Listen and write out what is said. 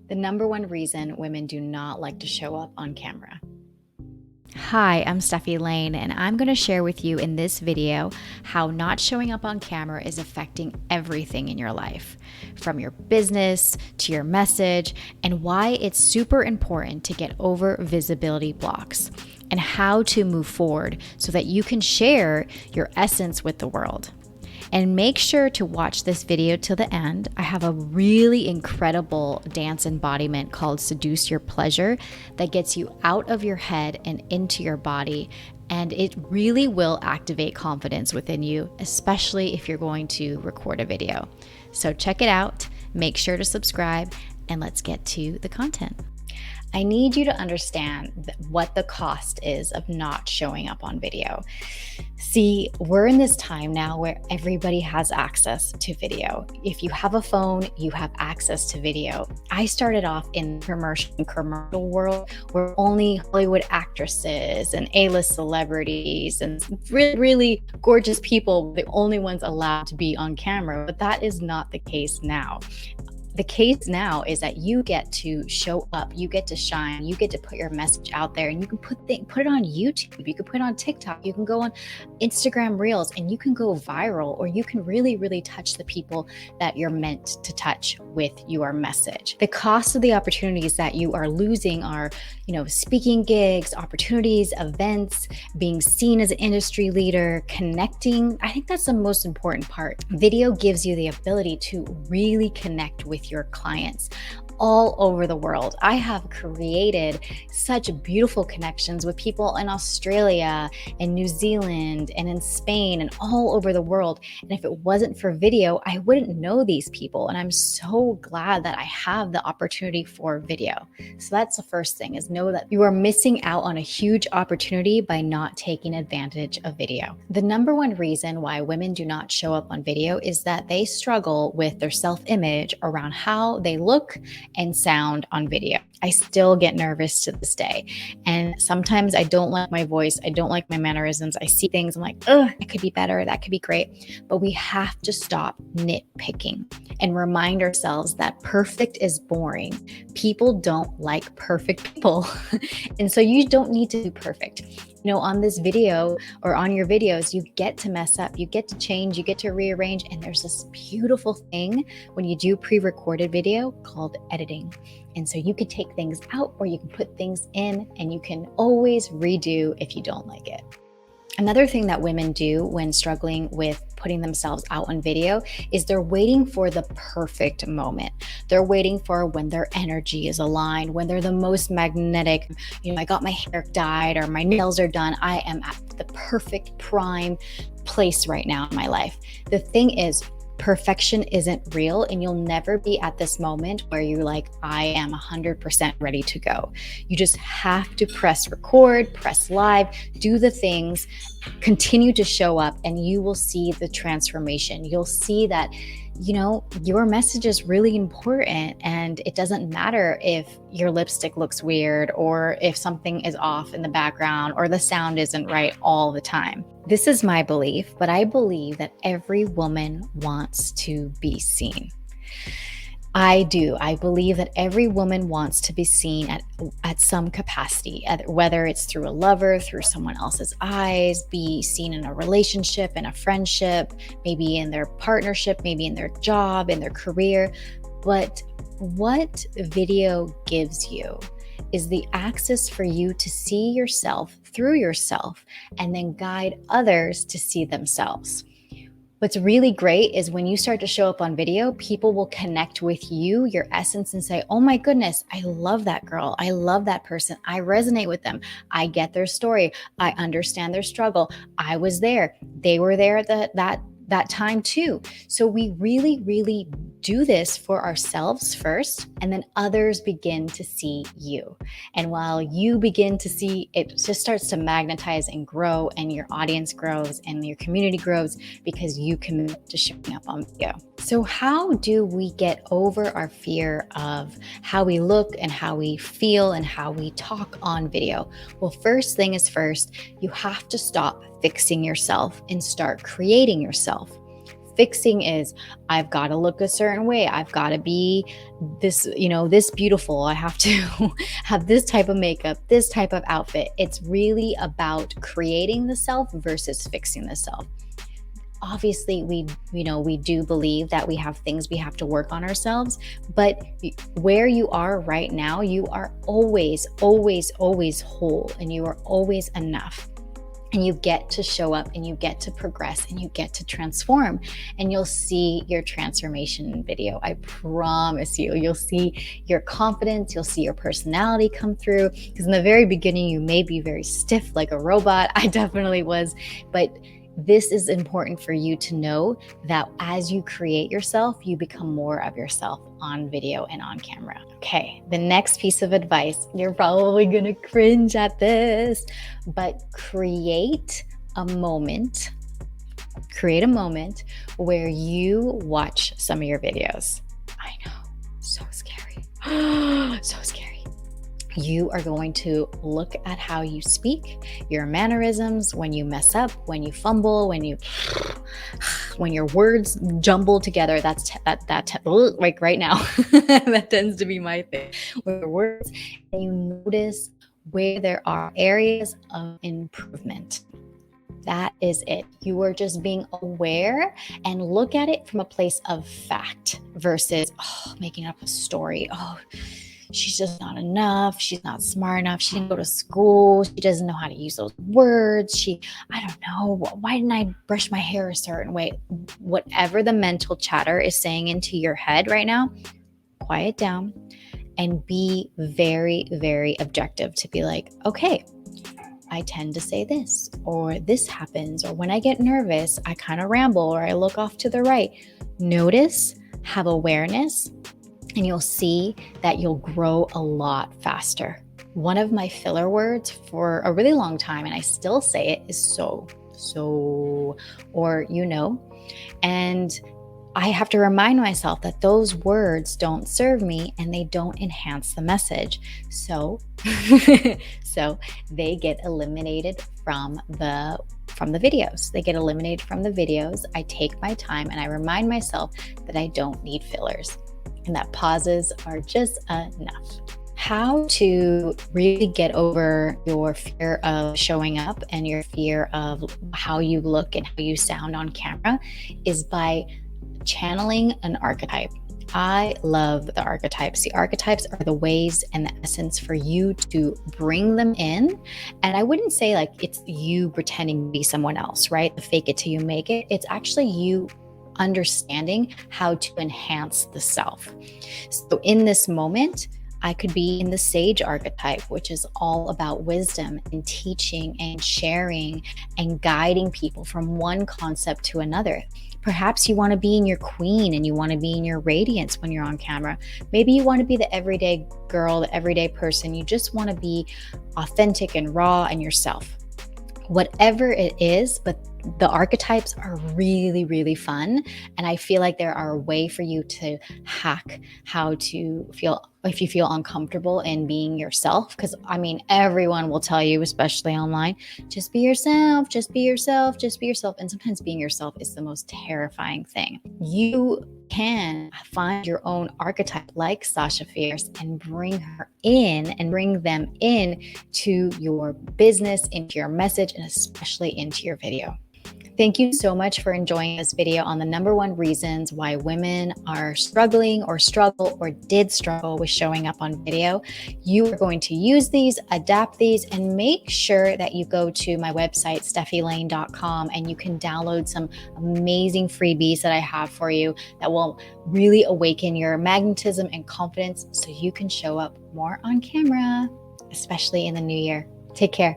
The number one reason women do not like to show up on camera. Hi, I'm Stefi Lane, and I'm going to share with you in this video how not showing up on camera is affecting everything in your life, from your business to your message, and why it's super important to get over visibility blocks, and how to move forward so that you can share your essence with the world. And make sure to watch this video till the end. I have a really incredible dance embodiment called Seduce Your Pleasure that gets you out of your head and into your body. And it really will activate confidence within you, especially if you're going to record a video. So check it out, make sure to subscribe, and let's get to the content. I need you to understand what the cost is of not showing up on video. See, we're in this time now where everybody has access to video. If you have a phone, you have access to video. I started off in the commercial world where only Hollywood actresses and A-list celebrities and really, really gorgeous people were the only ones allowed to be on camera, but that is not the case now. The case now is that you get to show up, you get to shine, you get to put your message out there, and you can put it on YouTube, you can put it on TikTok, you can go on Instagram Reels, and you can go viral, or you can really, really touch the people that you're meant to touch with your message. The cost of the opportunities that you are losing are, speaking gigs, opportunities, events, being seen as an industry leader, connecting. I think that's the most important part. Video gives you the ability to really connect with your clients all over the world. I have created such beautiful connections with people in Australia and New Zealand and in Spain and all over the world. And if it wasn't for video, I wouldn't know these people. And I'm so glad that I have the opportunity for video. So that's the first thing, is know that you are missing out on a huge opportunity by not taking advantage of video. The number one reason why women do not show up on video is that they struggle with their self-image around how they look and sound on video. I still get nervous to this day. And sometimes I don't like my voice. I don't like my mannerisms. I see things, I'm like, it could be better. That could be great. But we have to stop nitpicking and remind ourselves that perfect is boring. People don't like perfect people. And so you don't need to be perfect. On this video or on your videos, you get to mess up, you get to change, you get to rearrange. And there's this beautiful thing when you do pre-recorded video called editing. And so you could take things out or you can put things in, and you can always redo if you don't like it. Another thing that women do when struggling with putting themselves out on video is they're waiting for the perfect moment. They're waiting for when their energy is aligned, when they're the most magnetic. I got my hair dyed or my nails are done. I am at the perfect prime place right now in my life. The thing is, perfection isn't real, and you'll never be at this moment where you're like, I am 100% ready to go. You just have to press record, press live, do the things, continue to show up, and you will see the transformation. You'll see that your message is really important, and it doesn't matter if your lipstick looks weird or if something is off in the background or the sound isn't right all the time. This is my belief, but I believe that every woman wants to be seen. I do. I believe that every woman wants to be seen at some capacity, whether it's through a lover, through someone else's eyes, be seen in a relationship, in a friendship, maybe in their partnership, maybe in their job, in their career. But what video gives you is the access for you to see yourself through yourself and then guide others to see themselves. What's really great is when you start to show up on video, people will connect with you, your essence, and say, oh my goodness, I love that girl. I love that person. I resonate with them. I get their story. I understand their struggle. I was there. They were there at that time too. So we really, really do this for ourselves first, and then others begin to see you. And while you begin to see, it just starts to magnetize and grow, and your audience grows and your community grows because you commit to showing up on video. So how do we get over our fear of how we look and how we feel and how we talk on video? Well, first thing is first, you have to stop fixing yourself and start creating yourself. Fixing is I've got to look a certain way. I've got to be this, this beautiful. I have to have this type of makeup, this type of outfit. It's really about creating the self versus fixing the self. Obviously, we do believe that we have things we have to work on ourselves, but where you are right now, you are always, always, always whole, and you are always enough. And you get to show up, and you get to progress, and you get to transform, and you'll see your transformation in video. I promise you, you'll see your confidence, you'll see your personality come through, because in the very beginning, you may be very stiff like a robot. I definitely was, but this is important for you to know that as you create yourself, you become more of yourself on video and on camera. Okay, the next piece of advice, you're probably gonna cringe at this, but create a moment where you watch some of your videos. I know, so scary, so scary. You are going to look at how you speak, your mannerisms, when you mess up, when you fumble, when your words jumble together. That's like right now. That tends to be my thing. With your words, and you notice where there are areas of improvement. That is it. You are just being aware and look at it from a place of fact versus making up a story. She's just not enough. She's not smart enough. She didn't go to school. She doesn't know how to use those words. I don't know. Why didn't I brush my hair a certain way? Whatever the mental chatter is saying into your head right now, quiet down and be very, very objective to be like, okay, I tend to say this, or this happens, or when I get nervous, I kind of ramble, or I look off to the right. Notice, have awareness, and you'll see that you'll grow a lot faster. One of my filler words for a really long time, and I still say it, is so, or and I have to remind myself that those words don't serve me and they don't enhance the message. So they get eliminated from the videos. They get eliminated from the videos. I take my time and I remind myself that I don't need fillers and that pauses are just enough. How to really get over your fear of showing up and your fear of how you look and how you sound on camera is by channeling an archetype. I love the archetypes. The archetypes are the ways and the essence for you to bring them in. And I wouldn't say like it's you pretending to be someone else, right? The fake it till you make it. It's actually you understanding how to enhance the self. So in this moment, I could be in the sage archetype, which is all about wisdom and teaching and sharing and guiding people from one concept to another. Perhaps you want to be in your queen and you want to be in your radiance when you're on camera. Maybe you want to be the everyday girl, the everyday person. You just want to be authentic and raw and yourself. Whatever it is, but the archetypes are really, really fun. And I feel like there are a way for you to hack how to feel if you feel uncomfortable in being yourself. Because I mean, everyone will tell you, especially online, just be yourself, just be yourself, just be yourself. And sometimes being yourself is the most terrifying thing. You can find your own archetype like Sasha Fierce and bring them in to your business, into your message, and especially into your video. Thank you so much for enjoying this video on the number one reasons why women are struggling or struggle or did struggle with showing up on video. You are going to use these, adapt these, and make sure that you go to my website, stefilane.com, and you can download some amazing freebies that I have for you that will really awaken your magnetism and confidence so you can show up more on camera, especially in the new year. Take care.